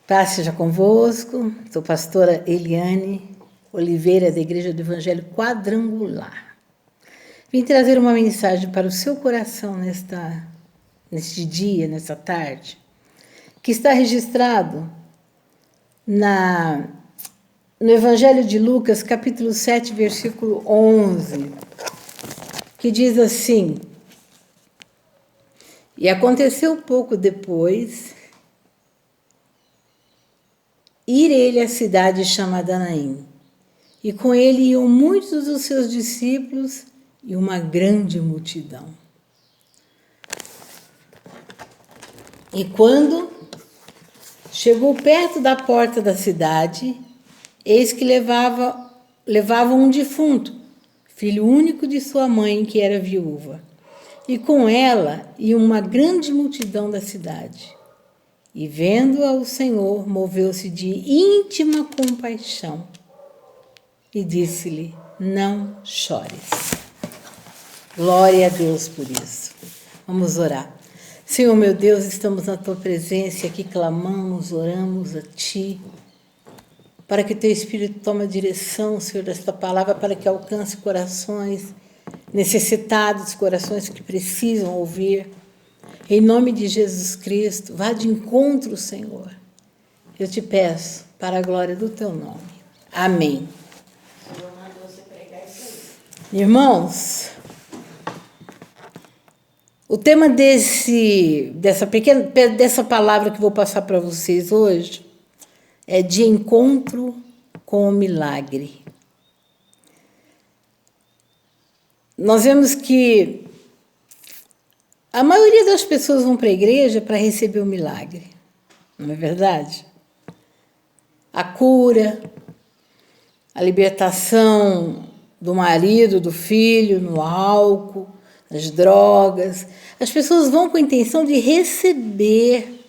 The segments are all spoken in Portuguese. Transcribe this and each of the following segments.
Paz seja convosco, sou pastora Eliane Oliveira, da Igreja do Evangelho Quadrangular. Vim trazer uma mensagem para o seu coração neste dia, nesta tarde, que está registrado no Evangelho de Lucas, capítulo 7, versículo 11, que diz assim: E aconteceu pouco depois ir ele à cidade chamada Naim, e com ele iam muitos dos seus discípulos e uma grande multidão. E quando chegou perto da porta da cidade, eis que levava um defunto, filho único de sua mãe, que era viúva, e com ela ia uma grande multidão da cidade. E vendo-a, o Senhor moveu-se de íntima compaixão e disse-lhe: não chores. Glória a Deus por isso. Vamos orar. Senhor meu Deus, estamos na Tua presença, aqui clamamos, oramos a Ti, para que Teu Espírito tome a direção, Senhor, desta palavra, para que alcance corações necessitados, corações que precisam ouvir. Em nome de Jesus Cristo, vá de encontro, Senhor. Eu te peço, para a glória do Teu nome. Amém. O Senhor mandou você pregar isso aí. Irmãos, o tema dessa palavra que vou passar para vocês hoje é de encontro com o milagre. Nós vemos que a maioria das pessoas vão para a igreja para receber o milagre, não é verdade? A cura, a libertação do marido, do filho, no álcool, nas drogas. As pessoas vão com a intenção de receber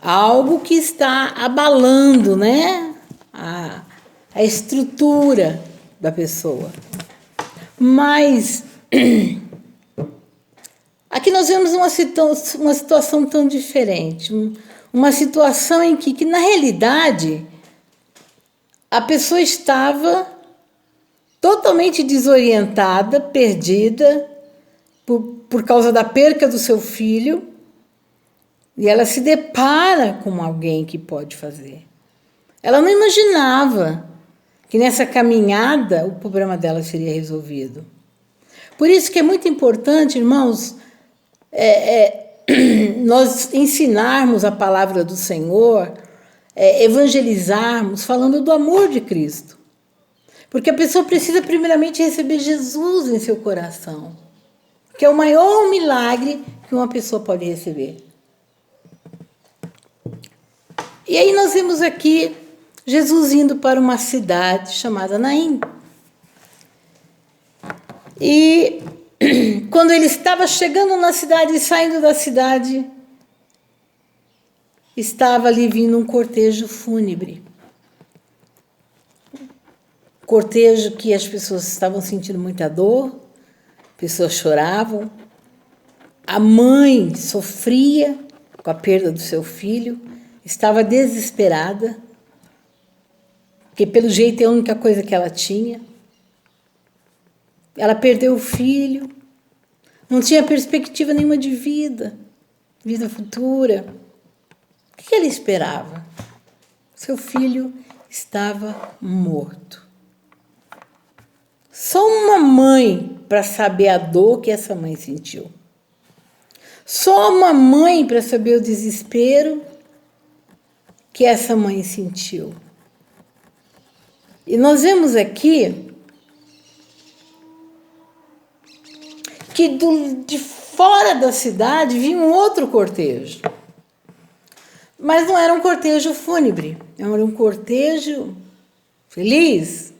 algo que está abalando, né? A estrutura da pessoa. Mas aqui nós vemos uma situação tão diferente, uma situação em que na realidade a pessoa estava totalmente desorientada, perdida, por causa da perca do seu filho, e ela se depara com alguém que pode fazer. Ela não imaginava que nessa caminhada o problema dela seria resolvido. Por isso que é muito importante, irmãos, nós ensinarmos a palavra do Senhor, evangelizarmos, falando do amor de Cristo. Porque a pessoa precisa primeiramente receber Jesus em seu coração, que é o maior milagre que uma pessoa pode receber. E aí nós vemos aqui Jesus indo para uma cidade chamada Naim. E quando ele estava chegando na cidade e saindo da cidade, estava ali vindo um cortejo fúnebre. Cortejo que as pessoas estavam sentindo muita dor, pessoas choravam. A mãe sofria com a perda do seu filho, estava desesperada, porque pelo jeito é a única coisa que ela tinha. Ela perdeu o filho, não tinha perspectiva nenhuma de vida futura. O que ela esperava? Seu filho estava morto. Só uma mãe para saber a dor que essa mãe sentiu. Só uma mãe para saber o desespero que essa mãe sentiu. E nós vemos aqui que de fora da cidade vinha um outro cortejo. Mas não era um cortejo fúnebre, era um cortejo feliz.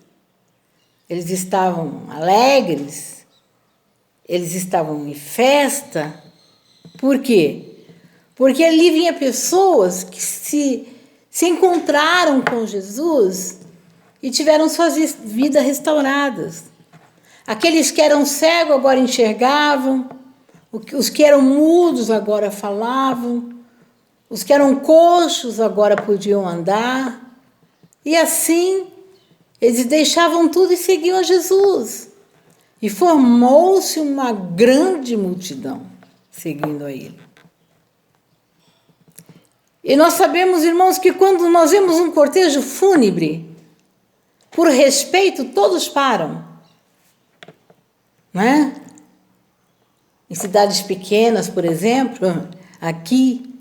Eles estavam alegres, eles estavam em festa. Por quê? Porque ali vinha pessoas que se encontraram com Jesus e tiveram suas vidas restauradas. Aqueles que eram cegos agora enxergavam, os que eram mudos agora falavam, Os que eram coxos agora podiam andar. E assim, eles deixavam tudo e seguiam a Jesus. E formou-se uma grande multidão seguindo a ele. E nós sabemos, irmãos, que quando nós vemos um cortejo fúnebre, por respeito, todos param. Não é? Em cidades pequenas, por exemplo, aqui,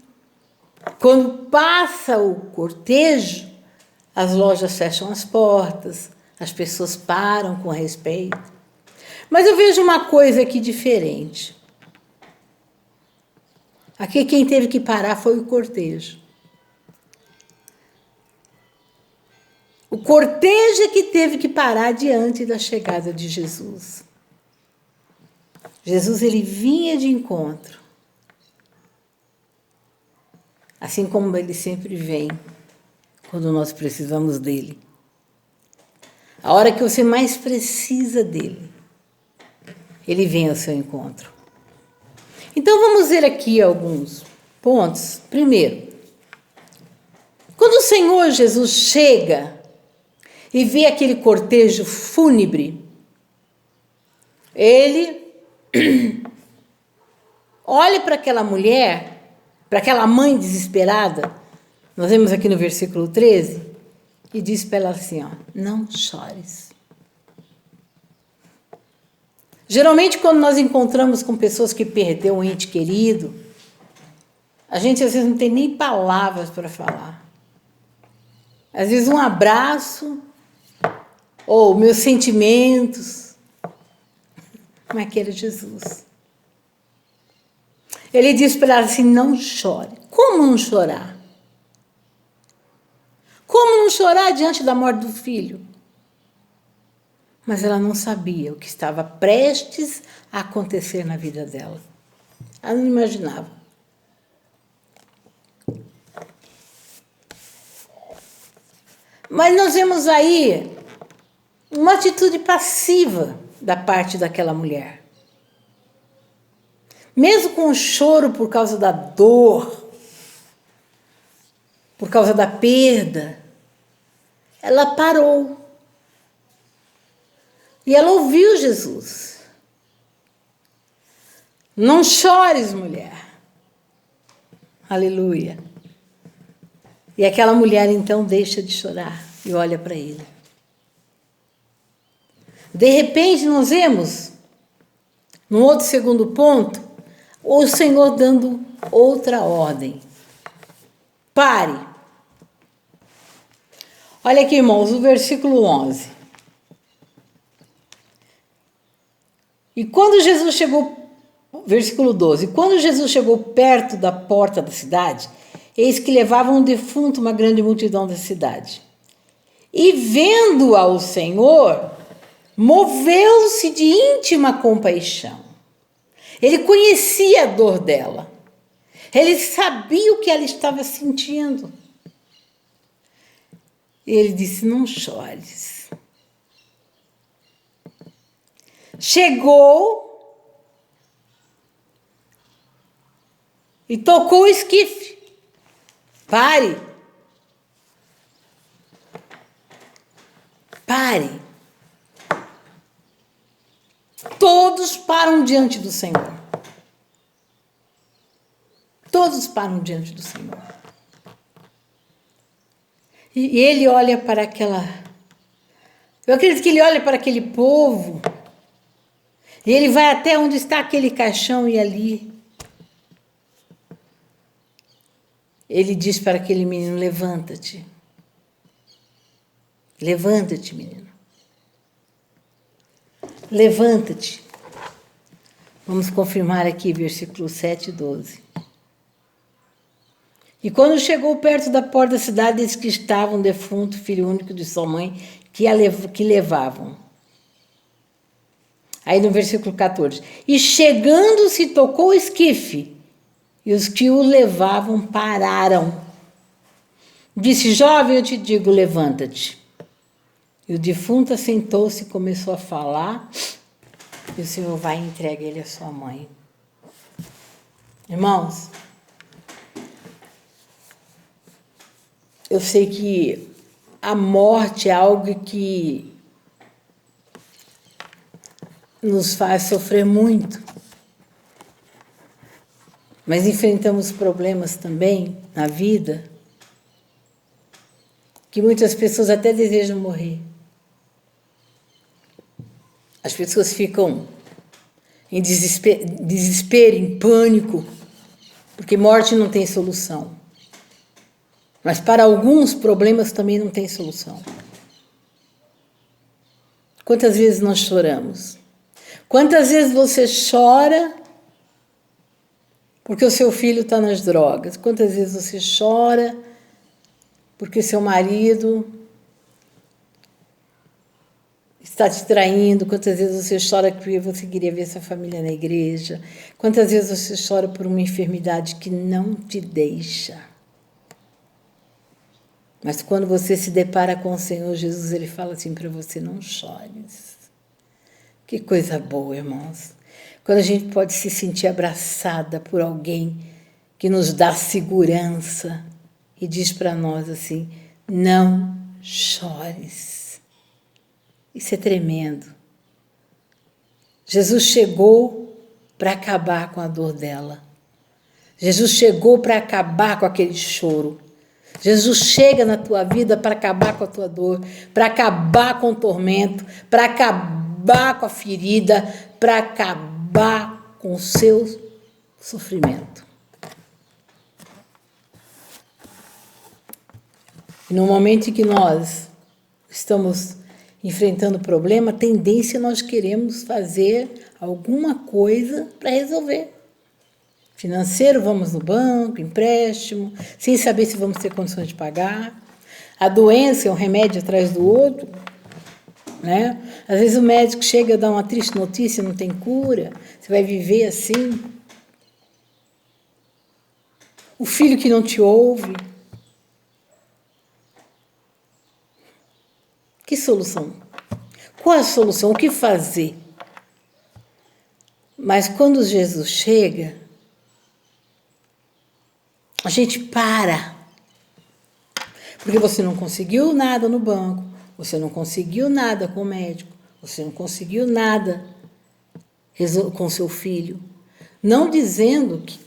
quando passa o cortejo, as lojas fecham as portas, as pessoas param com respeito. Mas eu vejo uma coisa aqui diferente. Aqui quem teve que parar foi o cortejo. O cortejo é que teve que parar diante da chegada de Jesus. Jesus, ele vinha de encontro. Assim como ele sempre vem, quando nós precisamos dele. A hora que você mais precisa dele, ele vem ao seu encontro. Então vamos ver aqui alguns pontos. Primeiro, quando o Senhor Jesus chega e vê aquele cortejo fúnebre, ele olha para aquela mulher, para aquela mãe desesperada, nós vemos aqui no versículo 13, e diz para ela assim, ó, não chores. Geralmente, quando nós encontramos com pessoas que perderam um ente querido, a gente às vezes não tem nem palavras para falar. Às vezes um abraço, ou meus sentimentos. Mas que era Jesus. Ele diz para ela assim, não chore. Como não chorar? Como não chorar diante da morte do filho? Mas ela não sabia o que estava prestes a acontecer na vida dela. Ela não imaginava. Mas nós vemos aí uma atitude passiva da parte daquela mulher. Mesmo com o choro por causa da dor, por causa da perda, ela parou. E ela ouviu Jesus. Não chores, mulher. Aleluia. E aquela mulher então deixa de chorar e olha para ele. De repente nós vemos, no outro segundo ponto, o Senhor dando outra ordem. Pare. Olha aqui, irmãos, o versículo 11. E quando Jesus chegou, versículo 12, quando Jesus chegou perto da porta da cidade, eis que levavam um defunto uma grande multidão da cidade. E vendo ao Senhor, moveu-se de íntima compaixão. Ele conhecia a dor dela. Ele sabia o que ela estava sentindo. E ele disse, não chores. Chegou e tocou o esquife. Pare. Pare. Todos param diante do Senhor. Todos param diante do Senhor. E ele olha para aquela... Eu acredito que ele olha para aquele povo. E ele vai até onde está aquele caixão e ali ele diz para aquele menino, levanta-te. Levanta-te, menino. Levanta-te. Vamos confirmar aqui, versículo 7 e 12. E quando chegou perto da porta da cidade, eles que estavam, defunto, filho único de sua mãe, que levavam. Aí no versículo 14. E chegando-se, tocou o esquife, e os que o levavam pararam. Disse, jovem, eu te digo, levanta-te. E o defunto assentou-se e começou a falar, e o Senhor vai e entrega ele à sua mãe. Irmãos, eu sei que a morte é algo que nos faz sofrer muito, mas enfrentamos problemas também na vida que muitas pessoas até desejam morrer. As pessoas ficam em desespero, em pânico, porque morte não tem solução. Mas para alguns problemas também não tem solução. Quantas vezes nós choramos? Quantas vezes você chora porque o seu filho está nas drogas? Quantas vezes você chora porque seu marido está te traindo? Quantas vezes você chora porque você queria ver sua família na igreja? Quantas vezes você chora por uma enfermidade que não te deixa? Mas quando você se depara com o Senhor Jesus, Ele fala assim para você: não chores. Que coisa boa, irmãos. Quando a gente pode se sentir abraçada por alguém que nos dá segurança e diz para nós assim: não chores. Isso é tremendo. Jesus chegou para acabar com a dor dela. Jesus chegou para acabar com aquele choro. Jesus chega na tua vida para acabar com a tua dor, para acabar com o tormento, para acabar com a ferida, para acabar com o seu sofrimento. E no momento em que nós estamos enfrentando o problema, a tendência é nós queremos fazer alguma coisa para resolver. Financeiro, vamos no banco, empréstimo, sem saber se vamos ter condições de pagar. A doença é um remédio atrás do outro, né? Às vezes o médico chega a dar uma triste notícia, não tem cura, você vai viver assim. O filho que não te ouve. Que solução? Qual a solução? O que fazer? Mas quando Jesus chega, a gente para. Porque você não conseguiu nada no banco, você não conseguiu nada com o médico, você não conseguiu nada com seu filho. Não dizendo que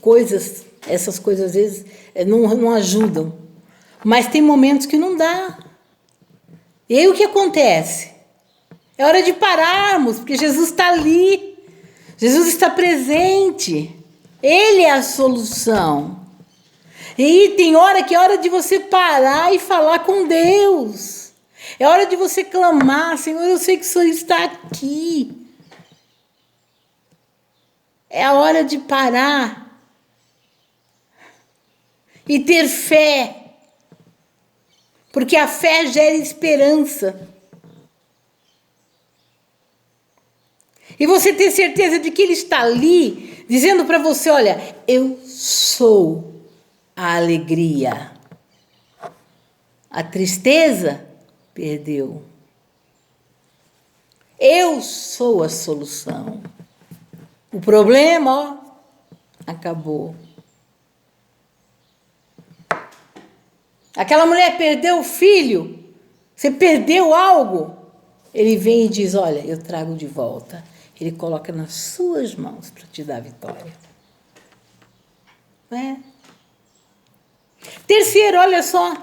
essas coisas às vezes não ajudam, mas tem momentos que não dá. E aí o que acontece? É hora de pararmos, porque Jesus está ali. Jesus está presente. Ele é a solução. E tem hora que é hora de você parar e falar com Deus. É hora de você clamar: Senhor, eu sei que o Senhor está aqui. É a hora de parar e ter fé. Porque a fé gera esperança. E você ter certeza de que Ele está ali, dizendo para você: olha, eu sou a alegria. A tristeza perdeu. Eu sou a solução. O problema, acabou. Aquela mulher perdeu o filho. Você perdeu algo. Ele vem e diz: olha, eu trago de volta. Ele coloca nas suas mãos para te dar a vitória. Não é? Terceiro, olha só.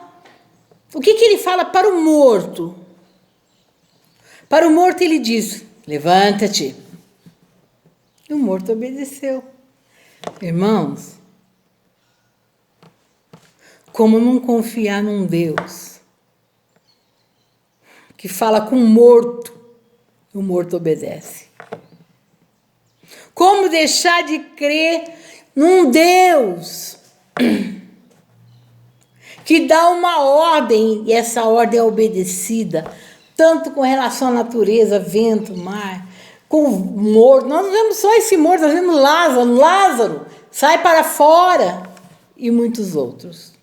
O que ele fala para o morto? Para o morto ele diz: levanta-te. E o morto obedeceu. Irmãos, como não confiar num Deus que fala com o morto e o morto obedece? Como deixar de crer num Deus que dá uma ordem e essa ordem é obedecida, tanto com relação à natureza, vento, mar, com o morto? Nós não vemos só esse morto, nós vemos Lázaro, sai para fora, e muitos outros.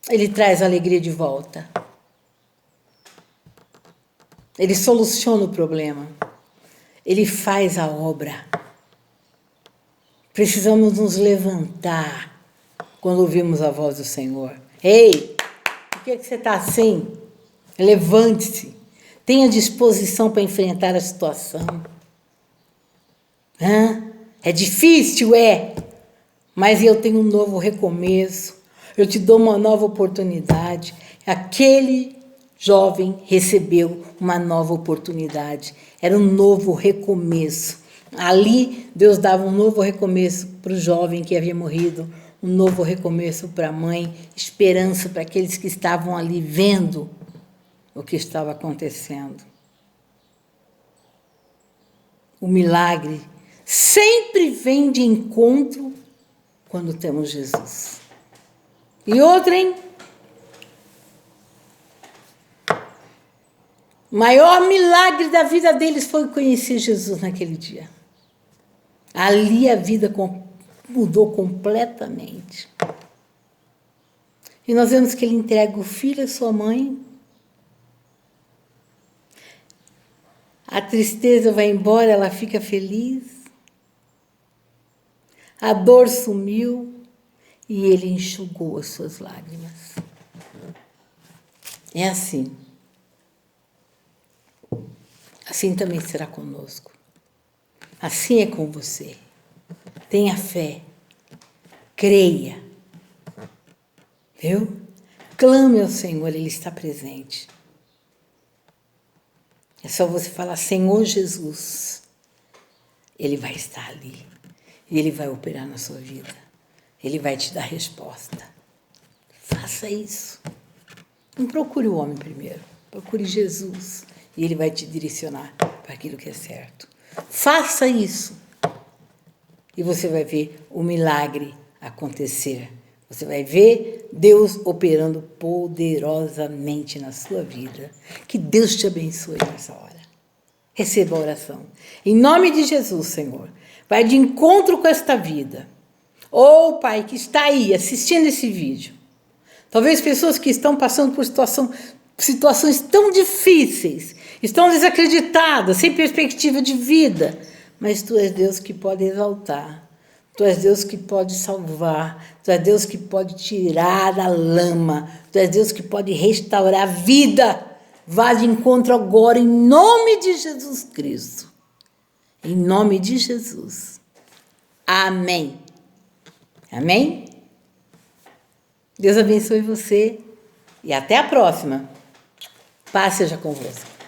Ele traz a alegria de volta. Ele soluciona o problema. Ele faz a obra. Precisamos nos levantar quando ouvimos a voz do Senhor. Ei, por que você está assim? Levante-se. Tenha disposição para enfrentar a situação. É difícil, mas eu tenho um novo recomeço. Eu te dou uma nova oportunidade. Aquele jovem recebeu uma nova oportunidade. Era um novo recomeço. Ali, Deus dava um novo recomeço para o jovem que havia morrido, um novo recomeço para a mãe, esperança para aqueles que estavam ali vendo o que estava acontecendo. O milagre sempre vem de encontro quando temos Jesus. E outra, hein? O maior milagre da vida deles foi conhecer Jesus naquele dia. Ali a vida mudou completamente. E nós vemos que ele entrega o filho à sua mãe. A tristeza vai embora, ela fica feliz. A dor sumiu e ele enxugou as suas lágrimas. É assim. Assim também será conosco. Assim é com você. Tenha fé. Creia. Viu? Clame ao Senhor, Ele está presente. É só você falar, Senhor Jesus. Ele vai estar ali. E Ele vai operar na sua vida. Ele vai te dar resposta. Faça isso. Não procure o homem primeiro. Procure Jesus. E Ele vai te direcionar para aquilo que é certo. Faça isso. E você vai ver o milagre acontecer. Você vai ver Deus operando poderosamente na sua vida. Que Deus te abençoe nessa hora. Receba a oração. Em nome de Jesus, Senhor. Vai de encontro com esta vida. Ou, Pai, que está aí assistindo esse vídeo. Talvez pessoas que estão passando por situações tão difíceis, estão desacreditadas, sem perspectiva de vida. Mas Tu és Deus que pode exaltar. Tu és Deus que pode salvar. Tu és Deus que pode tirar a lama. Tu és Deus que pode restaurar a vida. Vá de encontro agora, em nome de Jesus Cristo. Em nome de Jesus. Amém. Amém? Deus abençoe você. E até a próxima. Paz seja convosco.